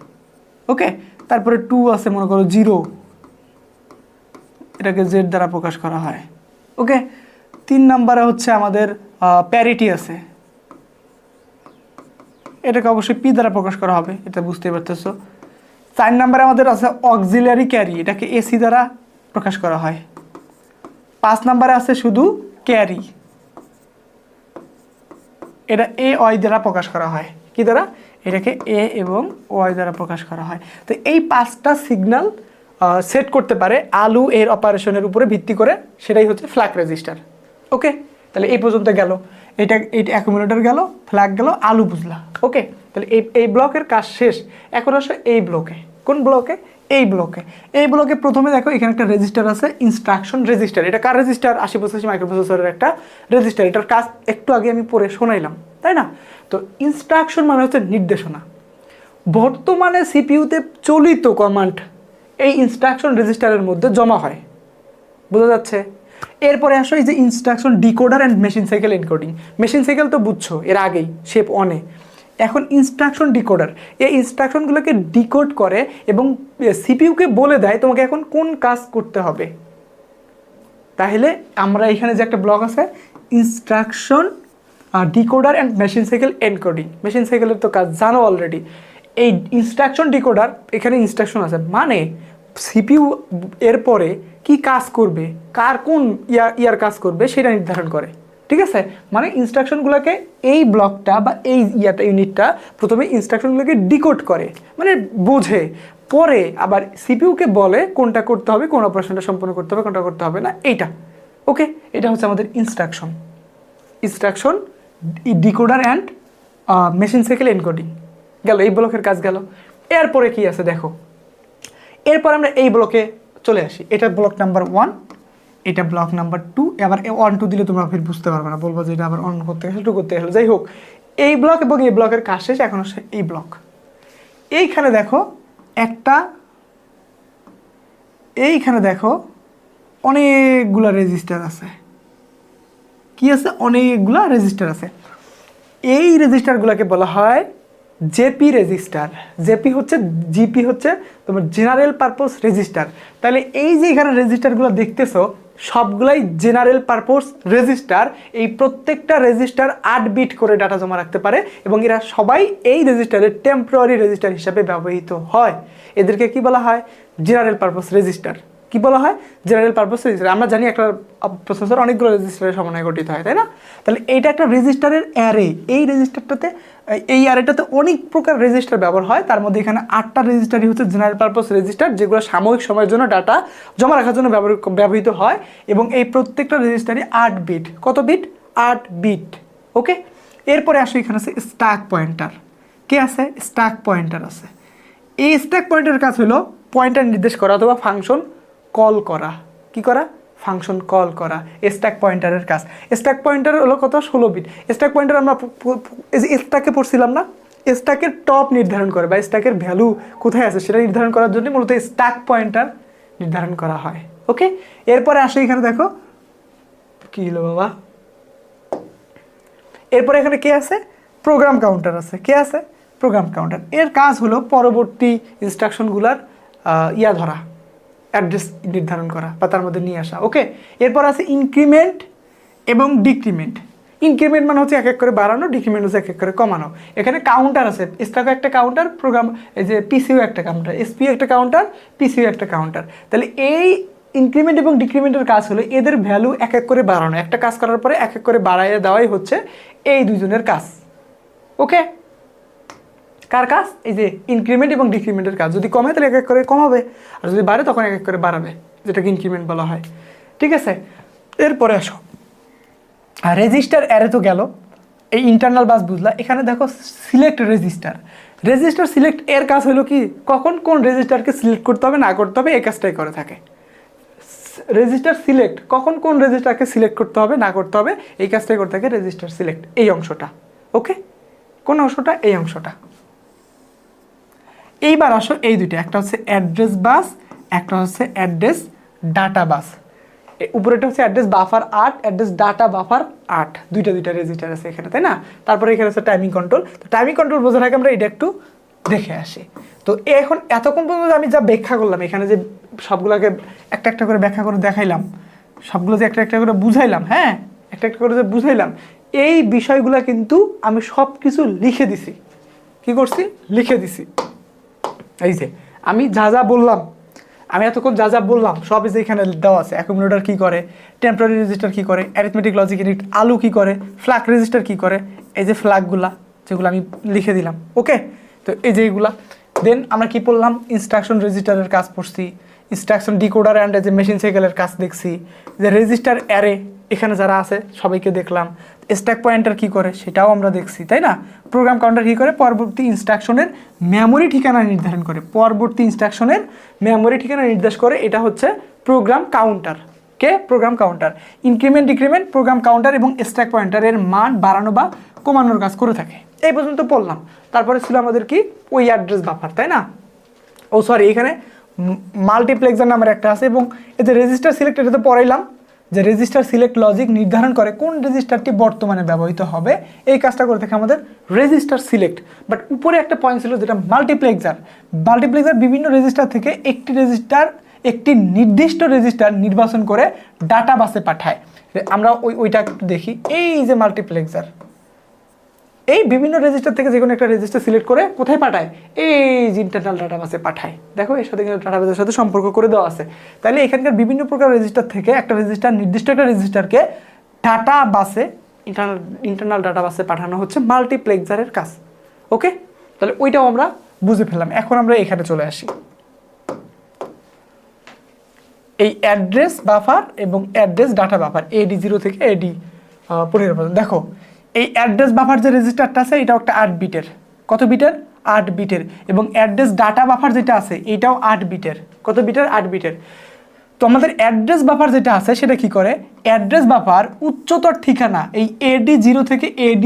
ওকে, তারপরে 2 আছে মনে করো 0, এটাকে জেড দ্বারা প্রকাশ করা হয়। ওকে, 3 নাম্বারে হচ্ছে আমাদের প্যারিটি আছে, এটাকে অবশ্যই পি দ্বারা প্রকাশ করা হবে, এটা বুঝতে পারতেছো। 4 নাম্বারে আমাদের আছে অক্সিলারি ক্যারি, এটাকে এসি দ্বারা প্রকাশ করা হয়। 5 নাম্বারে আছে শুধু ক্যারি, এটা এ ওয়াই দ্বারা প্রকাশ করা হয়। কি দ্বারা? এটাকে এ এবং ওয়াই দ্বারা প্রকাশ করা হয়। তো এই 5টা সিগন্যাল সেট করতে পারে আলু এর অপারেশনের উপরে ভিত্তি করে, সেটাই হচ্ছে ফ্ল্যাগ রেজিস্টার। ওকে, তাহলে এই পর্যন্ত গেল। এটা অ্যাকুমুলেটর গেল, ফ্ল্যাগ গেল, আলু বুঝলা। ওকে, তাহলে এই ব্লকের কাজ শেষ। এখন আসে এই ব্লকে। কোন ব্লকে? এই ব্লকে। এই ব্লকে প্রথমে দেখো এখানে একটা রেজিস্টার আছে, ইনস্ট্রাকশন রেজিস্টার। এটা কার রেজিস্টার? 8085 মাইক্রোপ্রসেসরের একটা রেজিস্টার। এটার কাজ একটু আগে আমি পড়ে শোনাইলাম, তাই না? তো ইনস্ট্রাকশন মানে হচ্ছে নির্দেশনা। বর্তমানে সিপিইউতে চলিত কমান্ড এই ইনস্ট্রাকশন রেজিস্টারের মধ্যে জমা হয়, বোঝা যাচ্ছে? এরপরে আসো এই যে instruction decoder and machine cycle encoding. Machine cycle তো বুঝছো এর আগেই, শেপ অনে। এখন ইনস্ট্রাকশন ডিকোডার, এই ইনস্ট্রাকশনগুলোকে ডিকোড করে এবং সিপিইউকে বলে দেয় তোমাকে এখন কোন কাজ করতে হবে। তাহলে আমরা এখানে যে একটা ব্লক আছে, instruction decoder and machine cycle encoding. Machine সাইকেলের তো কাজ জানো অলরেডি। এই ইনস্ট্রাকশন ডিকোডার, এখানে ইনস্ট্রাকশন আছে মানে সিপিইউ এরপরে কি কাজ করবে, কার কোন ইয়ার কাজ করবে সেটা নির্ধারণ করে, ঠিক আছে? মানে ইনস্ট্রাকশনগুলোকে এই ব্লকটা বা এই ইউনিটটা প্রথমে ইনস্ট্রাকশনগুলোকে ডিকোড করে, মানে বোঝে, পরে আবার সিপিইউকে বলে কোনটা করতে হবে, কোন অপারেশনটা সম্পন্ন করতে হবে, কোনটা করতে হবে না, এইটা। ওকে, এটা হচ্ছে আমাদের instruction decoder and machine cycle encoding গেল, এই ব্লকের কাজ গেল। এরপরে কি আছে দেখো, এরপর আমরা এই ব্লকে চলে আসি। এটা ব্লক নাম্বার 1, এটা ব্লক নাম্বার 2। আবার 1 2 দিলে তোমরা ফির বুঝতে পারবে না, বলবো যে এটা আবার অন করতে গেলে 2 করতে গেলে, যাই হোক এই ব্লক এবং এই ব্লকের কাজ শেষ। এখন হচ্ছে এই ব্লক। এইখানে দেখো এইখানে দেখো অনেকগুলা রেজিস্টার আছে। কি আছে? অনেকগুলা রেজিস্টার আছে। এই রেজিস্টারগুলোকে বলা হয় জেপি রেজিস্টার। জেপি হচ্ছে, জিপি হচ্ছে তোমার জেনারেল পারপোজ রেজিস্টার। তাহলে এই যে এখানে রেজিস্টারগুলো দেখতেছো, সবগুলাই জেনারেল পারপোজ রেজিস্টার। এই প্রত্যেকটা রেজিস্টার 8 বিট করে ডাটা জমা রাখতে পারে এবং এরা সবাই এই রেজিস্টারের টেম্পোরারি রেজিস্টার হিসাবে ব্যবহৃত হয়। এদেরকে কি বলা হয়? General purpose register. কি বলা হয়? General purpose register. আমরা জানি একটা প্রসেসর অনেকগুলো রেজিস্টারের সমন্বয়ে গঠিত হয়, তাই না? তাহলে এইটা একটা রেজিস্টারের অ্যারে। এই রেজিস্টারটাতে, এই অ্যারেটাতে অনেক প্রকার রেজিস্টার ব্যবহার হয়। তার মধ্যে এখানে 8টা রেজিস্টারই হচ্ছে জেনারেল পারপোজ রেজিস্টার, যেগুলো সাময়িক সময়ের জন্য ডাটা জমা রাখার জন্য ব্যবহৃত হয়। এবং এই প্রত্যেকটা রেজিস্টারই 8 বিট। কত বিট? 8 বিট। ওকে, এরপরে আসো, এখানে আছে স্ট্যাক পয়েন্টার। কে আছে? স্ট্যাক পয়েন্টার আছে। এই স্ট্যাক পয়েন্টারের কাজ হলো পয়েন্টার নির্দেশ করা অথবা ফাংশন কল করা। কি করা? ফাংশন কল করা স্ট্যাক পয়েন্টারের কাজ। স্ট্যাক পয়েন্টার হলো কত? 16 বিট। স্ট্যাক পয়েন্টার আমরা স্ট্যাকে পড়ছিলাম না? স্ট্যাকের টপ নির্ধারণ করে বা স্ট্যাকের ভ্যালু কোথায় আছে সেটা নির্ধারণ করার জন্য মূলত স্ট্যাক পয়েন্টার নির্ধারণ করা হয়। ওকে, এরপরে আসো, এখানে দেখো কি হলো বাবা, এরপরে এখানে কে আছে? প্রোগ্রাম কাউন্টার আছে। কে আছে? Program counter. এর কাজ হলো পরবর্তী ইনস্ট্রাকশনগুলার ধরা, অ্যাড্রেস নির্ধারণ করা বা তার মধ্যে নিয়ে আসা। ওকে, এরপর আছে ইনক্রিমেন্ট এবং ডিক্রিমেন্ট। ইনক্রিমেন্ট মানে হচ্ছে এক এক করে বাড়ানো, ডিক্রিমেন্ট হচ্ছে এক এক করে কমানো। এখানে কাউন্টার আছে, স্ট্যাকও একটা কাউন্টার, প্রোগ্রাম এই যে পিসিও একটা কাউন্টার, এসপিও একটা কাউন্টার, পিসিও একটা কাউন্টার। তাহলে এই ইনক্রিমেন্ট এবং ডিক্রিমেন্টের কাজ হলো এদের ভ্যালু এক এক করে বাড়ানো। একটা কাজ করার পরে এক এক করে বাড়াইয়ে দেওয়াই হচ্ছে এই দুজনের কাজ। ওকে, কার কাজ? এই যে ইনক্রিমেন্ট এবং ডিক্রিমেন্টের কাজ। যদি কমে তাহলে এক এক করে কমাবে, আর যদি বাড়ে তখন এক এক করে বাড়াবে, যেটাকে ইনক্রিমেন্ট বলা হয়। ঠিক আছে, এরপরে আসো, আর রেজিস্টার অ্যারে তো গেল, এই ইন্টারনাল বাস বুঝলা। এখানে দেখো সিলেক্ট রেজিস্টার। রেজিস্টার সিলেক্ট এর কাজ হলো কি? কখন কোন রেজিস্টারকে সিলেক্ট করতে হবে না করতে হবে এই কাজটাই করে থাকে। রেজিস্টার সিলেক্ট, কখন কোন রেজিস্টারকে সিলেক্ট করতে হবে না করতে হবে এই কাজটাই করে থাকে রেজিস্টার সিলেক্ট, এই অংশটা। ওকে, কোন অংশটা? এই অংশটা। এইবার আসো এই দুইটা, একটা হচ্ছে অ্যাড্রেস বাস, একটা হচ্ছে অ্যাড্রেস ডাটা বাস। উপরেটা হচ্ছে address buffer 8, address data buffer 8, দুইটা রেজিস্টার আছে এখানে, তাই না? তারপরে এখানে আছে টাইমিং কন্ট্রোল। তো টাইমিং কন্ট্রোল বোঝার আগে আমরা এটা একটু দেখে আসি। তো এখন এতক্ষণ পর্যন্ত আমি যা ব্যাখ্যা করলাম, এখানে যে সবগুলোকে একটা একটা করে ব্যাখ্যা করে দেখাইলাম, সবগুলো যে একটা একটা করে বুঝাইলাম, হ্যাঁ, একটা একটা করে যে বুঝাইলাম, এই বিষয়গুলো কিন্তু আমি সব কিছু লিখে দিছি। কি করছি? লিখে দিছি। এই যে আমি যা যা বললাম, আমি এতক্ষণ যা যা বললাম সব যে এখানে দেওয়া আছে। অ্যাকুমুলেটর কী করে, টেম্পোরারি রেজিস্টার কী করে, অ্যারিথমেটিক লজিক ইউনিট আলু কী করে, ফ্ল্যাগ রেজিস্টার কী করে, এই যে ফ্ল্যাগগুলা যেগুলো আমি লিখে দিলাম। ওকে, তো এই যে এইগুলা। দেন আমরা কি পড়লাম? ইনস্ট্রাকশন রেজিস্টারের কাজ পড়ছি, ইনস্ট্রাকশন ডিকোডার অ্যান্ড যে মেশিন সাইকেলের কাজ দেখছি, যে রেজিস্টার অ্যারে এখানে যারা আছে সবাইকে দেখলাম। স্ট্যাক পয়েন্টার কী করে সেটাও আমরা দেখছি, তাই না? প্রোগ্রাম কাউন্টার কী করে? পরবর্তী ইনস্ট্রাকশনের মেমোরি ঠিকানা নির্ধারণ করে, পরবর্তী ইনস্ট্রাকশনের মেমোরি ঠিকানা নির্দেশ করে, এটা হচ্ছে প্রোগ্রাম কাউন্টার। কে? Program counter. Increment decrement program counter এবং স্ট্যাক পয়েন্টারের মান বাড়ানো বা কমানোর কাজ করে থাকে। এই পর্যন্ত পড়লাম। তারপরে ছিল আমাদের কি? ওই অ্যাড্রেস বাফার, তাই না? ও সরি, এখানে মাল্টিপ্লেক্সার নামের একটা আছে এবং এতে রেজিস্টার সিলেক্ট, এটা তো পড়াইলাম যে রেজিস্টার সিলেক্ট লজিক নির্ধারণ করে কোন রেজিস্টারটি বর্তমানে ব্যবহৃত হবে, এই কাজটা করে থাকে আমাদের রেজিস্টার সিলেক্ট। বাট উপরে একটা পয়েন্ট ছিল যেটা মাল্টিপ্লেক্সার। মাল্টিপ্লেক্সার বিভিন্ন রেজিস্টার থেকে একটি নির্দিষ্ট রেজিস্টার নির্বাচন করে ডাটা বাসে পাঠায়। আমরা ওইটা একটু দেখি। এই যে মাল্টিপ্লেক্সার, এই বিভিন্ন রেজিস্টার থেকে যে কোনো একটা রেজিস্টার সিলেক্ট করে কোথায় পাঠায়? এই যে ইন্টারনাল ডাটাবেসে পাঠায়। দেখো এর সাথে ডাটাবেসের সাথে সম্পর্ক করে দেওয়া আছে। তাহলে এখানকার বিভিন্ন প্রকার রেজিস্টার থেকে একটা রেজিস্টার, নির্দিষ্ট একটা রেজিস্টারকে ডাটাবাসে, ইন্টারনাল ডাটাবাসে পাঠানো হচ্ছে মাল্টিপ্লেক্সারের কাজ। ওকে, তাহলে ওইটাও আমরা বুঝে ফেললাম। এখন আমরা এখানে চলে আসি, এই অ্যাড্রেস বাফার এবং অ্যাড্রেস ডাটা বাফার, AD 0 থেকে AD 15 পর্যন্ত। দেখো এই অ্যাড্রেস বাফার যে রেজিস্টারটা আছে এটাও একটা 8 বিটের। কত বিটের? 8 বিটের। এবং অ্যাড্রেস ডাটা বাফার যেটা আছে এটাও 8 বিটের। কত বিটের? 8 বিটের। তো আমাদের অ্যাড্রেস বাফার যেটা আছে সেটা কি করে? অ্যাড্রেস বাফার উচ্চতর ঠিকানা, এই AD 0 থেকে AD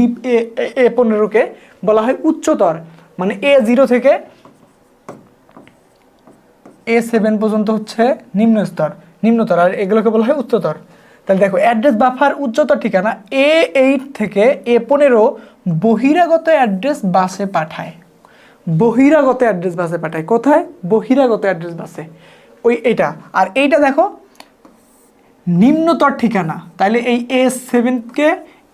A15কে বলা হয় উচ্চতর, মানে A0 থেকে A7 পর্যন্ত হচ্ছে নিম্নতর, আর এগুলোকে বলা হয় উচ্চতর। তাহলে দেখো অ্যাড্রেস বাফার উচ্চতর ঠিকানা A8 থেকে A15 বহিরাগত অ্যাড্রেস বাসে পাঠায়। বহিরাগত অ্যাড্রেস বাসে পাঠায়। কোথায়? বহিরাগত অ্যাড্রেস বাসে, ওই এইটা। আর এইটা দেখো নিম্নতর ঠিকানা, তাহলে এই A7কে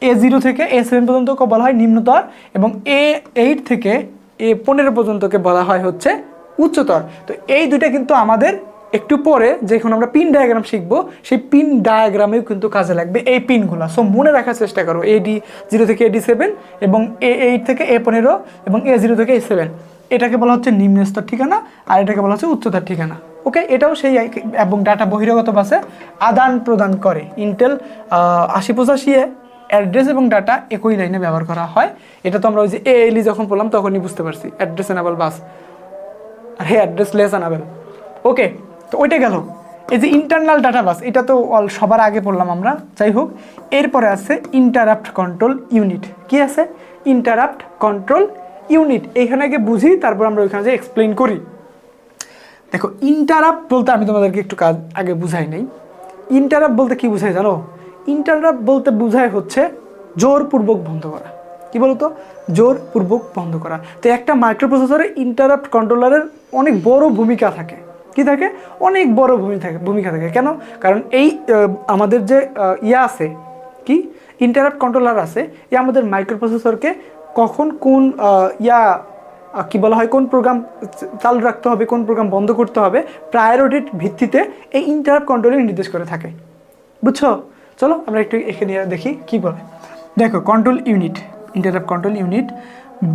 A0 থেকে A7 পর্যন্ত বলা হয় নিম্নতর, এবং A8 থেকে A15 পর্যন্তকে বলা হয় হচ্ছে উচ্চতর। তো এই দুইটা কিন্তু আমাদের একটু পরে যখন আমরা পিন ডায়াগ্রাম শিখবো, সেই পিন ডায়াগ্রামেও কিন্তু কাজে লাগবে এই পিনগুলো। সো মনে রাখার চেষ্টা করো, AD0 থেকে AD7 এবং A8 থেকে A15 এবং A0 থেকে A7, এটাকে বলা হচ্ছে নিম্ন স্তর ঠিকানা, আর এটাকে বলা হচ্ছে উচ্চতর ঠিকানা। ওকে, এটাও সেই, এবং ডাটা বহিরাগত বাসে আদান প্রদান করে। ইন্টেল 8085 অ্যাড্রেস এবং ডাটা একই লাইনে ব্যবহার করা হয়। এটা তো আমরা ওই যে ALE যখন পড়লাম তখনই বুঝতে পারছি, অ্যাড্রেস এনাবেল বাস আর অ্যাড্রেস লেস এনাবেল। ওকে, তো ওইটা গেল। এই যে ইন্টারনাল ডাটা বাস, এটা তো সবার আগে পড়লাম আমরা, যাই হোক। এরপরে আছে ইন্টারাপ্ট কন্ট্রোল ইউনিট। কি আছে? Interrupt control unit. এইখানে আগে বুঝি, তারপর আমরা ওইখানে যে এক্সপ্লেন করি। দেখো, ইন্টারাপ্ট বলতে আমি তোমাদেরকে একটু কাজ আগে বুঝাই নাই। ইন্টারাপ্ট বলতে কি বুঝাই জানো? ইন্টারাপ্ট বলতে বোঝায় হচ্ছে জোরপূর্বক বন্ধ করা। কি বলতো? জোরপূর্বক বন্ধ করা। তো একটা মাইক্রোপ্রসেসরে ইন্টারাপ্ট কন্ট্রোলারের অনেক বড় ভূমিকা থাকে। কি থাকে? অনেক বড় ভূমিকা থাকে। কেন? কারণ এই আমাদের যে আছে, কি ইন্টারাপ্ট কন্ট্রোলার আছে, এ আমাদের মাইক্রোপ্রসেসরকে কখন কোন কি বলা হয়, কোন প্রোগ্রাম চালু রাখতে হবে, কোন প্রোগ্রাম বন্ধ করতে হবে, প্রায়োরিটির ভিত্তিতে এই ইন্টারাপ্ট কন্ট্রোলিং নির্দেশ করে থাকে। বুঝছো? চলো আমরা একটু এখানে দেখি কি বলে। দেখো, control unit, interrupt control unit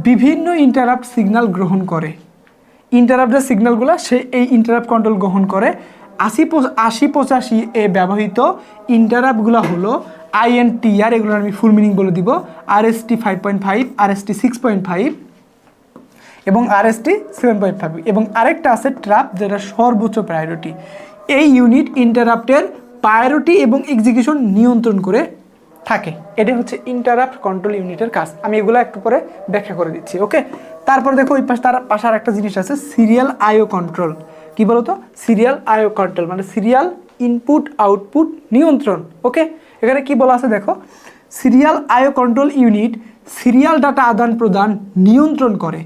বিভিন্ন ইন্টারাপ্ট সিগন্যাল গ্রহণ করে। ইন্টারাপ্টের সিগন্যালগুলো সে এই ইন্টারাপ্ট কন্ট্রোল গ্রহণ করে। 8085 এ ব্যবহৃত ইন্টারাপ্টগুলো হলো INTR, এগুলোর আমি ফুল মিনিং বলে দিব, RST 5.5, RST 6.5 এবং RST 7.5, এবং আরেকটা আছে ট্র্যাপ, যেটা সর্বোচ্চ প্রায়োরিটি। এই ইউনিট ইন্টারাপ্টের প্রায়োরিটি এবং এক্সিকিউশন নিয়ন্ত্রণ করে থাকে। এটা হচ্ছে ইন্টারাপ্ট কন্ট্রোল ইউনিটের কাজ। আমি এগুলো একটু পরে ব্যাখ্যা করে দিচ্ছি। ওকে, তারপর দেখো ওই তার পাশে আর একটা জিনিস আছে, সিরিয়াল আইও কন্ট্রোল। কি বলতো? সিরিয়াল আইও কন্ট্রোল মানে সিরিয়াল ইনপুট আউটপুট নিয়ন্ত্রণ। ওকে, এখানে কি বলা আছে দেখো, সিরিয়াল আইও কন্ট্রোল ইউনিট সিরিয়াল ডাটা আদান প্রদান নিয়ন্ত্রণ করে।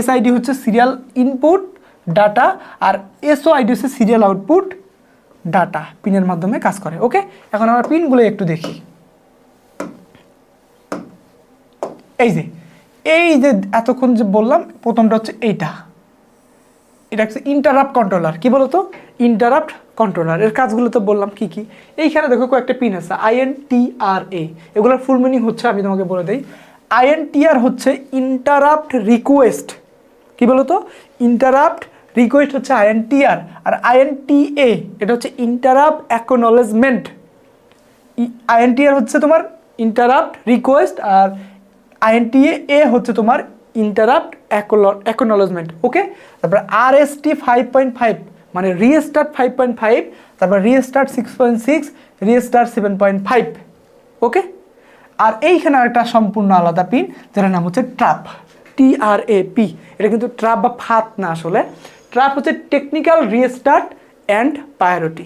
SID হচ্ছে সিরিয়াল ইনপুট ডাটা, আর SOID হচ্ছে সিরিয়াল আউটপুট ডাটা। পিনের মাধ্যমে কাজ করে। ওকে, এখন আমরা পিনগুলো একটু দেখি। এই যে এতক্ষণ যে বললাম, প্রথমটা হচ্ছে এটা হচ্ছে ইন্টারাপ্ট কন্ট্রোলার। কি বলতো? Interrupt controller. এর কাজগুলো তো বললাম কি কি। এইখানে দেখো কয়েকটা পিন আছে, INTRA। এগুলোর ফুল মিনিং হচ্ছে, আমি তোমাকে বলে দিই। INTR হচ্ছে ইন্টারাপ্ট রিকোয়েস্ট। কি বলতো? ইন্টারাপ্ট রিকোয়েস্ট হচ্ছে INTR, আর INTA এটা হচ্ছে ইন্টারাপ্ট অ্যাকনলেজমেন্ট। INTR হচ্ছে তোমার ইন্টারাপ্ট রিকোয়েস্ট, আর INTA হচ্ছে তোমার ইন্টারাপ্ট অ্যাকনলেজমেন্ট। ওকে, তারপর RST 5.5 মানে রিস্টার্ট 5.5, তারপর রিস্টার্ট 6.6, রিস্টার্ট 7.5। ওকে, আর এইখানে একটা সম্পূর্ণ আলাদা পিন, যার নাম হচ্ছে ট্র্যাপ, TRAP। এটা কিন্তু ট্র্যাপ বা ফাত না, আসলে ট্র্যাপ হচ্ছে technical restart and priority.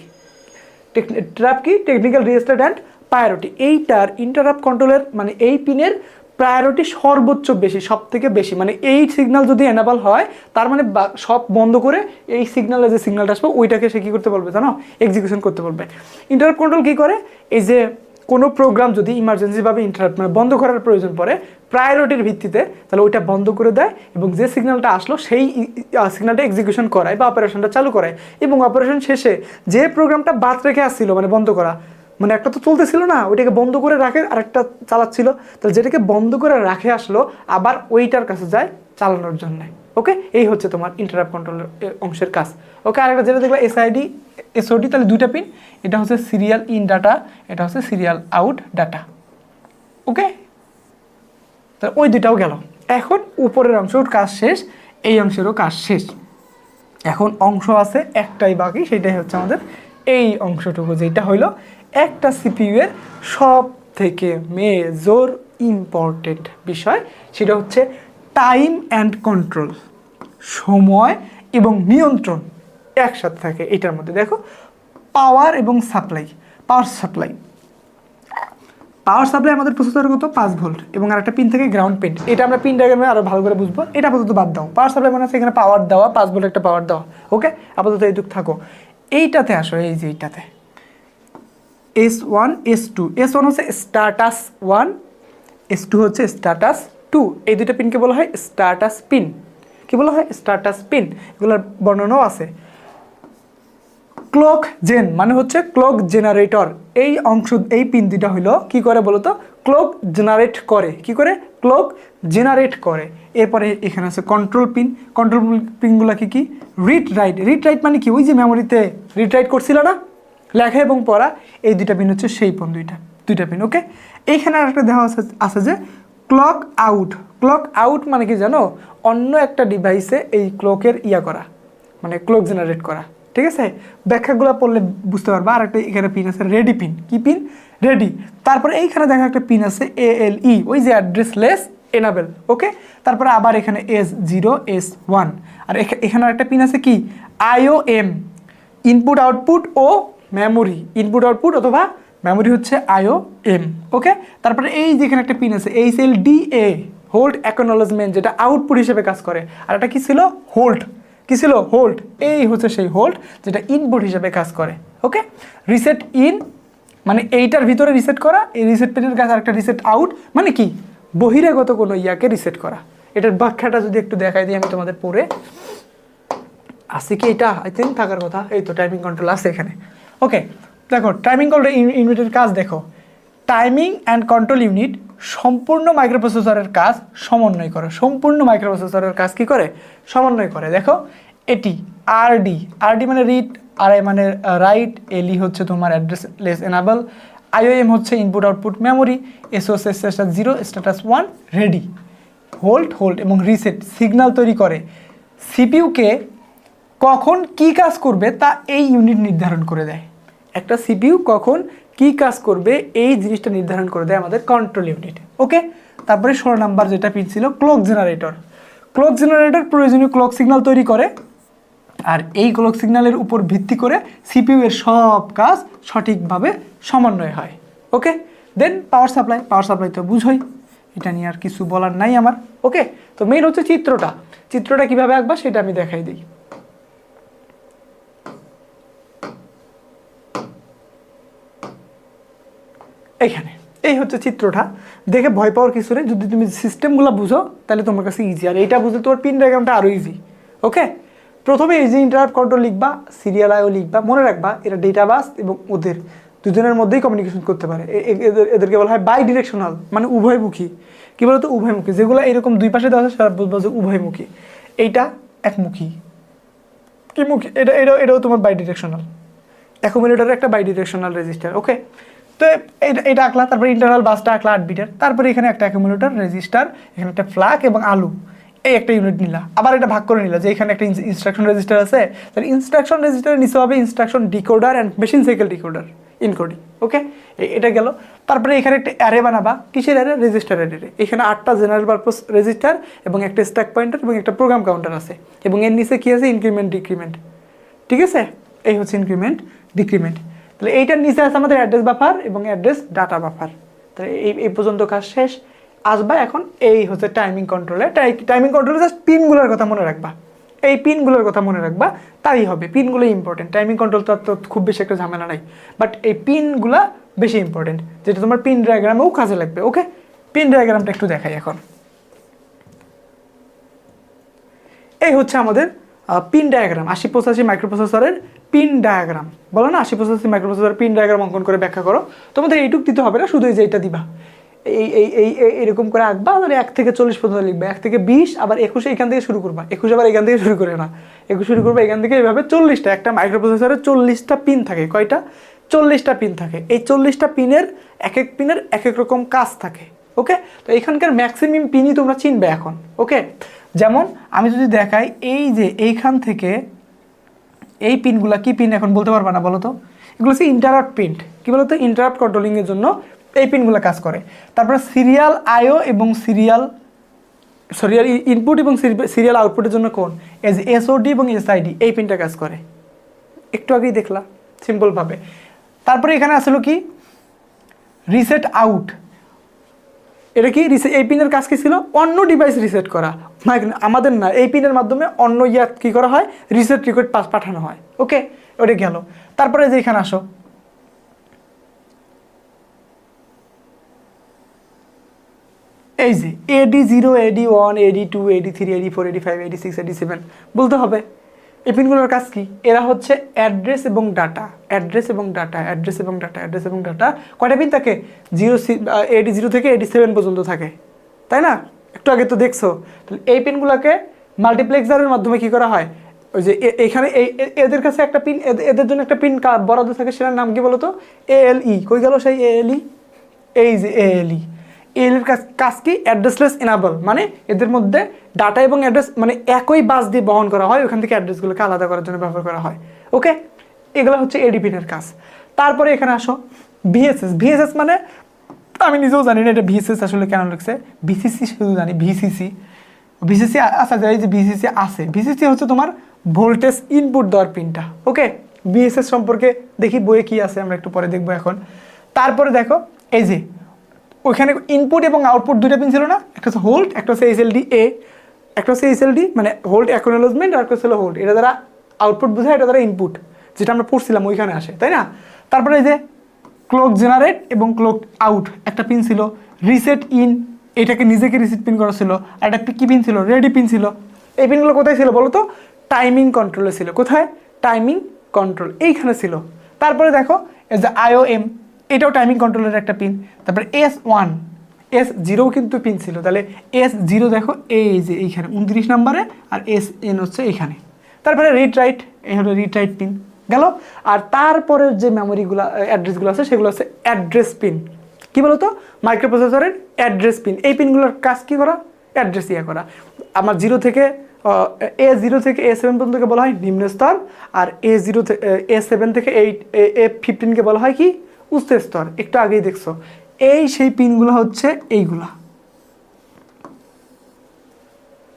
Trap কি? Technical restart and priority. এইটার ইন্টারাপ্ট কন্ট্রোলের মানে এই পিনের প্রায়োরিটি সর্বোচ্চ বেশি, সব থেকে বেশি। মানে এই সিগন্যাল যদি এনাবল হয়, তার মানে সব বন্ধ করে এই সিগন্যালে যে সিগন্যালটা আসবে ওইটাকে সে কী করতে বলবে জানো? এক্সিকিউশন করতে বলবে। ইন্টারাপ্ট কন্ট্রোল কী করে? এই যে কোনো প্রোগ্রাম যদি ইমার্জেন্সিভাবে ইন্টারাপ্ট মানে বন্ধ করার প্রয়োজন পড়ে প্রায়োরিটির ভিত্তিতে, তাহলে ওইটা বন্ধ করে দেয়, এবং যে সিগন্যালটা আসলো সেই সিগন্যালটা এক্সিকিউশন করায় বা অপারেশনটা চালু করায়। এবং অপারেশন শেষে যে প্রোগ্রামটা বাদ রেখে আসছিল, মানে বন্ধ করা, মানে একটা তো চলতেছিল না, ওইটাকে বন্ধ করে রাখে, আরেকটা চালাচ্ছিল, তাহলে যেটাকে বন্ধ করে রাখে আসলো আবার ওইটার কাছে যায় চালানোর জন্য। ওকে, এই হচ্ছে তোমার ইন্টারাপ্ট কন্ট্রোলের অংশের কাজ। ওকে, আরেকটা যেটা দেখবা SID SOD, তাহলে দুইটা পিন। এটা হচ্ছে সিরিয়াল ইন ডাটা, এটা হচ্ছে সিরিয়াল আউট ডাটা। ওকে, তাহলে ওই দুইটাও গেল। এখন উপরের অংশের কাজ শেষ, এই অংশেরও কাজ শেষ। এখন অংশ আছে একটাই বাকি, সেটাই হচ্ছে আমাদের এই অংশটুকু, যেটা হইলো একটা CPU এর সব থেকে মেজর ইম্পর্টেন্ট বিষয়, সেটা হচ্ছে টাইম অ্যান্ড কন্ট্রোল। সময় এবং নিয়ন্ত্রণ একসাথে থাকে এটার মধ্যে। দেখো, পাওয়ার এবং সাপ্লাই। পাওয়ার সাপ্লাই আমাদের প্রসেসরের কত? 5 ভোল্ট, এবং আরেকটা পিন থেকে গ্রাউন্ড পিন। এটা আমরা পিন ডায়াগ্রামে আরও ভালো করে বুঝবো, এটা আপাতত বাদ দাও। পাওয়ার সাপ্লাই মানে হচ্ছে এখানে পাওয়ার দেওয়া, 5 ভোল্ট একটা পাওয়ার দেওয়া। ওকে, আপাতত এইটুক থাকো। এইটাতে আসো, এই যে এইটাতে S1 S2, S1 হচ্ছে স্ট্যাটাস 1, S2 হচ্ছে স্ট্যাটাস 2। এই দুইটা পিনকে বলা হয় স্ট্যাটাস পিন। কি বলা হয়? Status pin. এগুলোর বর্ণনাও আছে। ক্লক জেন মানে হচ্ছে ক্লক জেনারেটর। এই অংশ, এই পিন দুইটা হইলো কি করে বলতো? ক্লক জেনারেট করে। কি করে? ক্লক জেনারেট করে। এরপরে এখানে আছে কন্ট্রোল পিন। কন্ট্রোল পিনগুলো কি কি? Read write. রিড রাইট মানে কি? ওই যে মেমোরিতে রিড রাইট করছিল না, লেখা এবং পড়া, এই দুইটা পিন হচ্ছে সেই পিন, দুইটা পিন। ওকে, এইখানে আর একটা দেখা আছে যে ক্লক আউট। ক্লক আউট মানে কি জানো? অন্য একটা ডিভাইসে এই ক্লকের করা, মানে ক্লক জেনারেট করা। ঠিক আছে, ব্যাখ্যাগুলো পড়লে বুঝতে পারবা। আর একটা এখানে পিন আছে রেডি পিন। কি পিন? রেডি। তারপরে এইখানে দেখা একটা পিন আছে ALE, ওই যে অ্যাড্রেসলেস এনাবেল। ওকে, তারপরে আবার এখানে S0 S1। আর এখানে একটা পিন আছে কি? IOM, ইনপুট আউটপুট ও মেমোরি। ইনপুট আউটপুট অথবা মেমোরি হচ্ছে IOM। ওকে, তারপরে এই যেখানে একটা পিন আছে HLDA, হোল্ড অ্যাকনোলেজমেন্ট, যেটা আউটপুট হিসেবে কাজ করে। আর এটা কি ছিল? হোল্ড। কি ছিল? হোল্ড। এই হচ্ছে সেই হোল্ড যেটা ইনপুট হিসেবে কাজ করে। ওকে, রিসেট ইন মানে এইটার ভিতরে রিসেট করা, এই রিসেট পিনের কাছে আরেকটা রিসেট আউট মানে কি? বহিরাগত কোনো ইয়াকে রিসেট করা। এটার ব্যাখ্যাটা যদি একটু দেখাই দিই আমি তোমাদের পড়ে। আছে কি এটা? আই থিঙ্ক থাকার কথা। এই তো টাইমিং কন্ট্রোল আছে এখানে। ওকে, দেখো টাইমিং কন্ট্রোল ইউনিটের কাজ দেখো। টাইমিং অ্যান্ড কন্ট্রোল ইউনিট সম্পূর্ণ মাইক্রোপ্রসেসরের কাজ সমন্বয় করে। সম্পূর্ণ মাইক্রোপ্রসেসরের কাজ কি করে? সমন্বয় করে। দেখো এটি আরডি। আরডি মানে রিড, আরআই মানে রাইট, এলই হচ্ছে তোমার অ্যাড্রেসলেস এনাবল, IOM হচ্ছে ইনপুট আউটপুট মেমোরি, এস হচ্ছে স্ট্যাটাস 0 স্ট্যাটাস 1 রেডি, হোল্ড এবং রিসেট সিগন্যাল তৈরি করে। সিপিইউকে কখন কি কাজ করবে তা এই ইউনিট নির্ধারণ করে দেয়। একটা সিপিইউ কখন কি কাজ করবে এই জিনিসটা নির্ধারণ করে দেয় আমাদের কন্ট্রোল ইউনিট। ওকে, তারপরে 16 নাম্বার যেটা পিন ছিল ক্লক জেনারেটর। ক্লক জেনারেটর প্রয়োজনীয় ক্লক সিগন্যাল তৈরি করে, আর এই ক্লক সিগন্যালের উপর ভিত্তি করে সিপিইউ এর সব কাজ সঠিকভাবে সমন্বয় হয়। ওকে, দেন পাওয়ার সাপ্লাই। পাওয়ার সাপ্লাই তো বুঝোই, এটা নিয়ে আর কিছু বলার নাই আমার। ওকে, তো মেইন হচ্ছে চিত্রটা কিভাবে আঁকবা সেটা আমি দেখাই দিই। এইখানে এই হচ্ছে চিত্রটা। দেখে ভয় পাওয়ার কিছু নেই, যদি তুমি সিস্টেমগুলো বুঝো তাহলে তোমার কাছে ইজি। আর এইটা বুঝলে তোমার পিন ডায়াগ্রামটা আরও ইজি। ওকে, প্রথমে এই যে ইন্টারাপ্ট কন্ট্রোল লিখবা, সিরিয়াল আইও লিখবা। মনে রাখবা এরা ডেটা বাস এবং ওদের দুজনের মধ্যেই কমিউনিকেশন করতে পারে। এদেরকে বলা হয় বাই ডিরেকশনাল, মানে উভয়মুখী। কী বলতো? উভয়মুখী। যেগুলো এরকম দুই পাশে দেওয়া আছে সেটা বলবো যে উভয়মুখী। এইটা একমুখী। কি মুখী? এটাও তোমার বাই ডিরেকশনাল। অ্যাকুমুলেটরের একটা বাই ডিরেকশনাল রেজিস্টার। ওকে, তো এটা আঁকলা। তারপরে ইন্টারনাল বাসটা আঁকলা 8 বিটের। তারপরে এখানে একটা অ্যাকুমুলেটর, রেজিস্টার, এখানে একটা ফ্ল্যাগ এবং আলু, এই একটা ইউনিট নিলা। আবার এটা ভাগ করে নিলা যে এখানে একটা ইনস্ট্রাকশন রেজিস্টার আছে, তাহলে ইনস্ট্রাকশন রেজিস্টারের নিচে হবে instruction decoder and machine cycle decoder, encoding. Okay, এটা গেল। তারপরে এখানে একটা অ্যারে বানাবা। কিসের অ্যারে? Register array. এখানে 8টা জেনারেল পারপাস রেজিস্টার এবং একটা স্ট্যাক পয়েন্টার এবং একটা প্রোগ্রাম কাউন্টার আছে, এবং এর নিচে কী আছে? Increment decrement. ঠিক আছে, এই হচ্ছে ইনক্রিমেন্ট ডিক্রিমেন্ট। তাহলে এইটার নিচে আছে আমাদের অ্যাড্রেস বাফার এবং অ্যাড্রেস ডাটা বাফার। তাহলে এই পর্যন্ত কাজ শেষ। আসবা এখন এই হচ্ছে টাইমিং কন্ট্রোলে। টাইমিং কন্ট্রোলে জাস্ট পিনগুলোর কথা মনে রাখবা, এই পিনগুলোর কথা মনে রাখবা, তাই হবে। পিনগুলো ইম্পর্টেন্ট। টাইমিং কন্ট্রোল তো খুব বেশি একটা ঝামেলা নাই, বাট এই পিনগুলা বেশি ইম্পর্টেন্ট, যেটা তোমার পিন ডায়াগ্রামেও কাজে লাগবে। ওকে, পিন ডায়াগ্রামটা একটু দেখাই এখন। এই হচ্ছে আমাদের পিন ডায়াগ্রাম। 8085 মাইক্রোপ্রসেসরের পিন ডায়াগ্রাম। বলো না 8085 মাইক্রোপ্রসেসরের পিন ডায়াগ্রাম অঙ্কন করে ব্যাখ্যা করো। তোমাদের এইটুক দিতে হবে না, শুধু এই যে এইটা দিবা, এরকম করে আঁকবা। আর 1 থেকে 40 পর্যন্ত লিখবা। 1 থেকে 20, আবার 21 এখান থেকে শুরু করবা। 21 আবার এখান থেকে শুরু করে না, 21 শুরু করবা এখান থেকে। এইভাবে 40টা, একটা মাইক্রোপ্রসেসরে 40টা পিন থাকে। কয়টা? 40টা পিন থাকে। এই 40টা পিনের এক এক পিনের এক এক রকম কাজ থাকে। ওকে, তো এখানকার ম্যাক্সিমাম পিনই তোমরা চিনবে এখন। ওকে, যেমন আমি যদি দেখাই, এই যে এইখান থেকে এই পিনগুলা কি পিন এখন বলতে পারবা না বলো তো? এগুলো হচ্ছে ইন্টারাপ্ট পিন। কী বলো তো? ইন্টারাপ্ট কন্ট্রোলিংয়ের জন্য এই পিনগুলো কাজ করে। তারপরে সিরিয়াল আইও এবং সিরিয়াল ইনপুট এবং সিরিয়াল আউটপুটের জন্য কোন? এসওডি এবং এসআইডি, এই পিনটা কাজ করে। একটু আগেই দেখলা সিম্পলভাবে। তারপরে এখানে আসলো কি? Reset out. এটা কি? এই পিনের কাজ কি ছিল? অন্য ডিভাইস রিসেট করা, আমাদের না। এই পিনের মাধ্যমে অন্য কী করা হয়? রিসেট রিকোয়েস্ট পাঠানো হয়। ওকে, ওটা গেল। তারপরে যে এখানে আসো, এই যে AD0, AD1, AD2, AD3, AD4, AD5, AD6, AD7 বলতে হবে। এই পিনগুলোর কাজ কি? এরা হচ্ছে অ্যাড্রেস এবং ডাটা, অ্যাড্রেস এবং ডাটা, অ্যাড্রেস এবং ডাটা, অ্যাড্রেস এবং ডাটা। কয়টা পিন থাকে? AD0 থেকে AD7 পর্যন্ত থাকে, তাই না? একটু আগে তো দেখছো। তাহলে এই পিনগুলোকে মাল্টিপ্লেক্সারের মাধ্যমে কি করা হয়? ওই যে এখানে এদের কাছে একটা পিন, এদের জন্য একটা পিন বরাদ্দ থাকে, সেটার নাম কি বলো তো? ALE। কই গেল সেই ALE? এই যে ALE। এর কাজ কি? অ্যাড্রেসলেস এনাবল, মানে এদের মধ্যে ডাটা এবং অ্যাড্রেস মানে একই বাস দিয়ে বহন করা হয়, ওখান থেকে অ্যাড্রেসগুলোকে আলাদা করার জন্য ব্যবহার করা হয়। ওকে, এগুলো হচ্ছে এডি পিনের কাজ। তারপরে এখানে আসো ভিএসএস। ভিএসএস মানে আমি নিজেও জানি না এটা ভিএসএস আসলে কেন লিখছে। ভিসিসি শুধু জানি, ভিসিসি আচ্ছা এই যে ভিসিসি আছে, ভিসিসি হচ্ছে তোমার ভোল্টেজ ইনপুট দেওয়ার পিনটা। ওকে, ভিএসএস সম্পর্কে দেখি বইয়ে কি আছে, আমরা একটু পরে দেখবো এখন। তারপরে দেখো এই যে ওইখানে ইনপুট এবং আউটপুট দুইটা পিন ছিল না? একটা হচ্ছে হোল্ড, একটা হচ্ছে এইচএলডি এ, একটা হচ্ছে এইচএলডি মানে হোল্ড অ্যাকনোলেজমেন্ট, আর একটা ছিল হোল্ড। এটা দ্বারা আউটপুট বোঝায়, এটা দ্বারা ইনপুট, যেটা আমরা পড়ছিলাম ওইখানে আসে, তাই না? তারপরে এই যে ক্লক জেনারেট এবং ক্লক আউট একটা পিন ছিল। রিসেট ইন, এটাকে নিজেকে রিসেট পিন করা ছিল। আর একটা কি পিন ছিল? রেডি পিন ছিল। এই পিনগুলো কোথায় ছিল বলো তো? টাইমিং কন্ট্রোলে ছিল। কোথায়? টাইমিং কন্ট্রোল এইখানে ছিল। তারপরে দেখো এই যে IOM, এটাও টাইমিং কন্ট্রোলের একটা পিন। তারপরে S1, S0 কিন্তু পিন ছিল। তাহলে S0 দেখো এই যে এইখানে 29 নম্বরে, আর SN হচ্ছে এইখানে। তারপরে রিড রাইট, এই হলো রিড রাইট পিন গেল। আর তারপরের যে মেমোরিগুলো অ্যাড্রেসগুলো আছে সেগুলো হচ্ছে অ্যাড্রেস পিন। কি বলতো? মাইক্রোপ্রসেসরের অ্যাড্রেস পিন। এই পিনগুলোর কাজ কি করা? অ্যাড্রেস ইয়ে করা। আমার A0 থেকে A7 পর্যন্ত বলা হয় নিম্ন স্তর, আর A7 থেকে A15 বলা হয় কি? উচ্চ স্তর। একটু আগেই দেখছো এই সেই পিনগুলো হচ্ছে এইগুলা,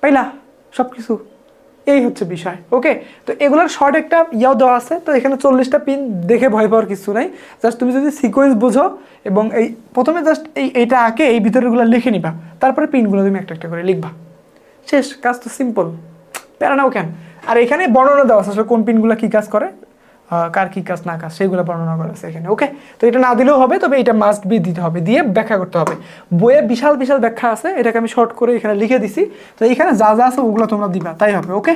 পাইলা সব কিছু। এই হচ্ছে বিষয়। ওকে, তো এগুলোর শর্ট একটা ইয়াও দেওয়া আছে। তো এখানে 40টা পিন দেখে ভয় পাওয়ার কিছু নাই। জাস্ট তুমি যদি সিকোয়েন্স বোঝো এবং এই প্রথমে জাস্ট এইটা আঁকে এই ভিতরেগুলো লিখে নিবা, তারপরে পিনগুলো তুমি একটা একটা করে লিখবা, শেষ কাজ। তো সিম্পল, প্যারা নাও কেন। আর এখানে বর্ণনা দেওয়া আছে আসলে কোন পিনগুলো কী কাজ করে, কার কী কাজ না কাজ সেগুলো বর্ণনা করা আছে এখানে। ওকে, তো এটা না দিলেও হবে, তবে এটা মাস্ট বি দিতে হবে, দিয়ে ব্যাখ্যা করতে হবে। বইয়ে বিশাল বিশাল ব্যাখ্যা আছে, এটাকে আমি শর্ট করে এখানে লিখে দিছি। তো এখানে যা যা আছে ওগুলো তোমরা দিবা, তাই হবে। ওকে,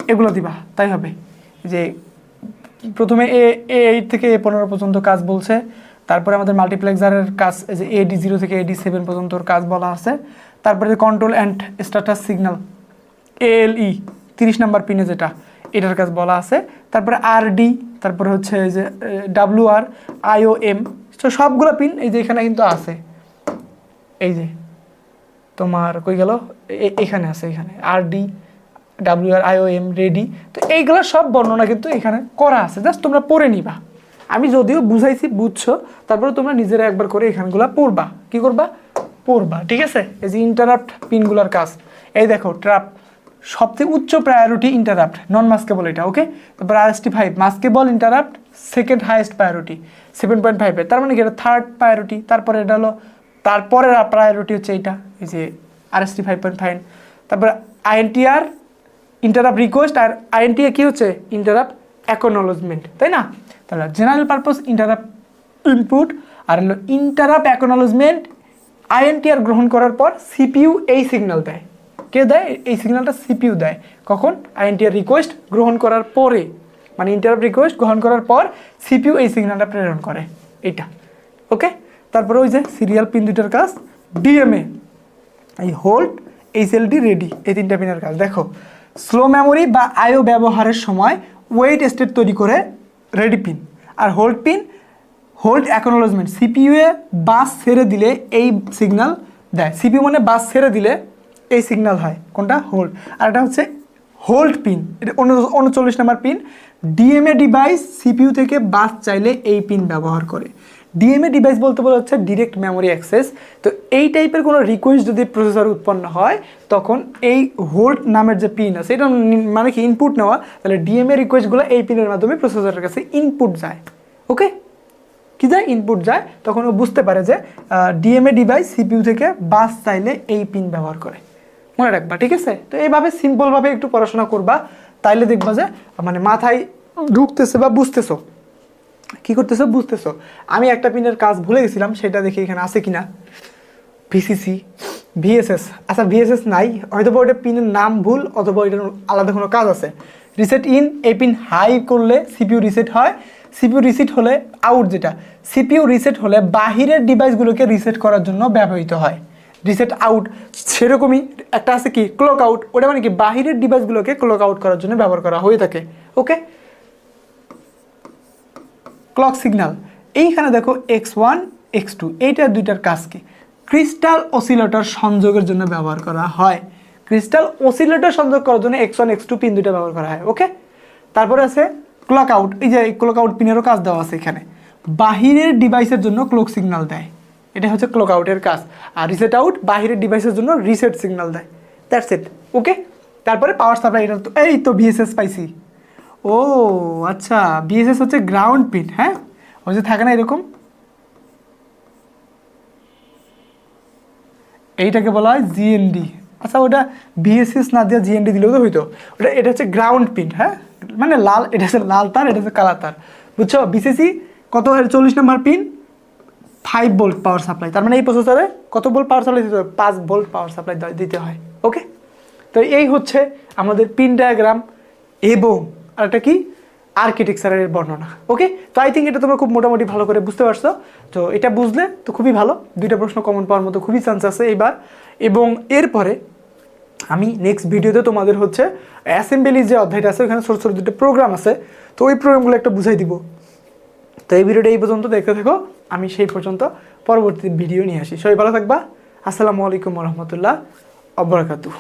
এগুলো দিবা, তাই হবে। যে প্রথমে A8 থেকে A15 পর্যন্ত কাজ বলছে। তারপরে আমাদের মাল্টিপ্লেক্সারের কাজ, যে AD0 থেকে AD7 পর্যন্ত কাজ বলা আছে। তারপরে control and status signal ALE 30 number পিনে যেটা, এটার কাজ বলা আছে। তারপরে RD, তারপরে হচ্ছে যে WR, IOM, তো সবগুলো পিন এই যে এখানে কিন্তু আছে। এই যে তোমার কই গেল, এখানে আছে, এখানে RD, WR, IOM, রেডি। তো এইগুলো সব বর্ণনা কিন্তু এখানে করা আছে, জাস্ট তোমরা পড়ে নিবা। আমি যদিও বুঝাইছি, বুঝছো, তারপরে তোমরা নিজেরা একবার করে এখানগুলো পড়বা। কি করবা? পড়বা, ঠিক আছে? এই যে ইন্টারাপ্ট পিনগুলোর কাজ, এই দেখো ট্র্যাপ, সবথেকে উচ্চ প্রায়োরিটি ইন্টারাপ্ট, নন মাস্কেবল এটা। ওকে, তারপর RST5 maskable interrupt, second highest priority 7.5, তার মানে কি এটা থার্ড প্রায়োরিটি। তারপরে এটা হলো তারপরে প্রায়োরিটি হচ্ছে এইটা, এই যে RST 5.5। তারপরে INTR ইন্টারাপ্ট রিকোয়েস্ট, আর INTR কি হচ্ছে? ইন্টারাপ্ট অ্যাকনোলেজমেন্ট, তাই না? তাহলে জেনারেল পারপাস ইন্টারাপ্ট ইনপুট, আর হলো ইন্টারাপ্ট অ্যাকনোলেজমেন্ট। INTR গ্রহণ করার পর CPU এই সিগন্যাল দেয়। কে দেয়? এই সিগন্যালটা CPU দেয়। কখন? INTR রিকোয়েস্ট গ্রহণ করার পরে, মানে ইন্টারাপ্ট রিকোয়েস্ট গ্রহণ করার পর CPU এই সিগন্যালটা প্রেরণ করে, এইটা। ওকে, তারপরে ওই যে সিরিয়াল পিন দুইটার কাজ, DMA, এই হোল্ড, HLD, রেডি, এই তিনটা পিনের কাজ। দেখো স্লো মেমোরি বা IO ব্যবহারের সময় ওয়েট স্টেট তৈরি করে রেডি পিন। আর hold pin, hold acknowledgement, CPU এ বাস ছেড়ে দিলে এই সিগন্যাল দেয়। CPU মানে বাস ছেড়ে দিলে এই সিগন্যাল হয়, কোনটা? হোল্ড। আর এটা হচ্ছে হোল্ড পিন, এটা 39 নম্বর পিন। DMA ডিভাইস CPU থেকে বাস চাইলে এই পিন ব্যবহার করে। DMA ডিভাইস বলতে বলা হচ্ছে ডিরেক্ট মেমোরি অ্যাক্সেস। তো এই টাইপের কোনো রিকোয়েস্ট যদি প্রসেসর উৎপন্ন হয়, তখন এই হোল্ড নামের যে পিন আছে, এটা মানে কি ইনপুট নেওয়া, তাহলে DMA রিকোয়েস্টগুলো এই পিনের মাধ্যমে প্রসেসরের কাছে ইনপুট যায়। ওকে, কি যায়? ইনপুট যায়। তখন ও বুঝতে পারে যে DMA ডিভাইস CPU থেকে বাস চাইলে এই পিন ব্যবহার করে, মনে রাখবা, ঠিক আছে? তো এইভাবে সিম্পলভাবে একটু পড়াশোনা করবা, তাইলে দেখবা যে মানে মাথায় ঢুকতেছে বা বুঝতেছো, কি করতেছো, বুঝতেছো। আমি একটা পিনের কাজ ভুলে গেছিলাম, সেটা দেখি এখানে আছে কিনা। VCC, ভিএসএস, আচ্ছা ভিএসএস নাই, হয়তো ওইটা পিনের নাম ভুল অথবা এটার আলাদা কোনো কাজ আছে। রিসেট ইন, এই পিন হাই করলে সিপিইউ রিসেট হয়, সিপিইউ রিসেট হলে আউট, যেটা সিপিইউ রিসেট হলে বাহিরের ডিভাইসগুলোকে রিসেট করার জন্য ব্যবহৃত হয়। রিসেট আউট সেরকমই একটা আছে কি ক্লক আউট, ওটা মানে কি বাহিরের ডিভাইসগুলোকে ক্লক আউট করার জন্য ব্যবহার করা হয়ে থাকে। ওকে, ক্লক সিগন্যাল, এইখানে দেখো X1 X2 এইটার দুইটার কাজ কি, ক্রিস্টাল অসিলেটর সংযোগের জন্য ব্যবহার করা হয়। ক্রিস্টাল অসিলেটর সংযোগ করার জন্য X1 X2 পিন দুইটা ব্যবহার করা হয়। ওকে, তারপরে আছে ক্লক আউট, এই যে ক্লক আউট পিনেরও কাজ দেওয়া আছে এখানে, বাহিরের ডিভাইসের জন্য ক্লক সিগন্যাল দেয়, এটা হচ্ছে ক্লক আউটের কাজ। আর রিসেট আউট বাহিরের ডিভাইসের জন্য রিসেট সিগন্যাল দেয়। That's it. ওকে, তারপরে পাওয়ার সাপ্লাই, এটা তো এই তো ভিএসএস পাইছি। ও আচ্ছা, ভিএসএস হচ্ছে গ্রাউন্ড পিন। হ্যাঁ, ওই যে থাকে না এরকম, এইটাকে বলা হয় জিএনডি। আচ্ছা, ওটা ভিএসএস না দিয়ে জিএনডি দিলেও তো হইতো। ওটা এটা হচ্ছে গ্রাউন্ড পিন। হ্যাঁ, মানে লাল, এটা হচ্ছে লাল তার, এটা হচ্ছে কালা তার, বুঝছো? বিসিসি কত 40 নম্বর পিন, 5 ভোল্ট পাওয়ার সাপ্লাই, তার মানে এই প্রসেসরে কত ভোল্ট পাওয়ার সাপ্লাই দিতে হয়? 5 ভোল্ট পাওয়ার সাপ্লাই দিতে হয়। ওকে, তো এই হচ্ছে আমাদের পিন ডায়াগ্রাম এবং আরেকটা কি আর্কিটেকচারের বর্ণনা। ওকে, তো আই থিঙ্ক এটা তোমরা খুব মোটামুটি ভালো করে বুঝতে পারছো। তো এটা বুঝলে তো খুবই ভালো, দুইটা প্রশ্ন কমন পাওয়ার মতো খুবই চান্স আছে এইবার। এবং এরপরে আমি নেক্সট ভিডিওতে তোমাদের হচ্ছে অ্যাসেম্বলি যে অধ্যায়টা আছে ওখানে ছোটো ছোটো দুটো প্রোগ্রাম আছে, তো ওই প্রোগ্রামগুলো একটা বুঝাই দিব। তো এই ভিডিওটা এই পর্যন্ত দেখতে থাকো, আমি সেই পর্যন্ত পরবর্তী ভিডিও নিয়ে আসি। সবাই ভালো থাকবা। আসসালামু আলাইকুম রহমতুল্লাহ অবরাকাতুহু।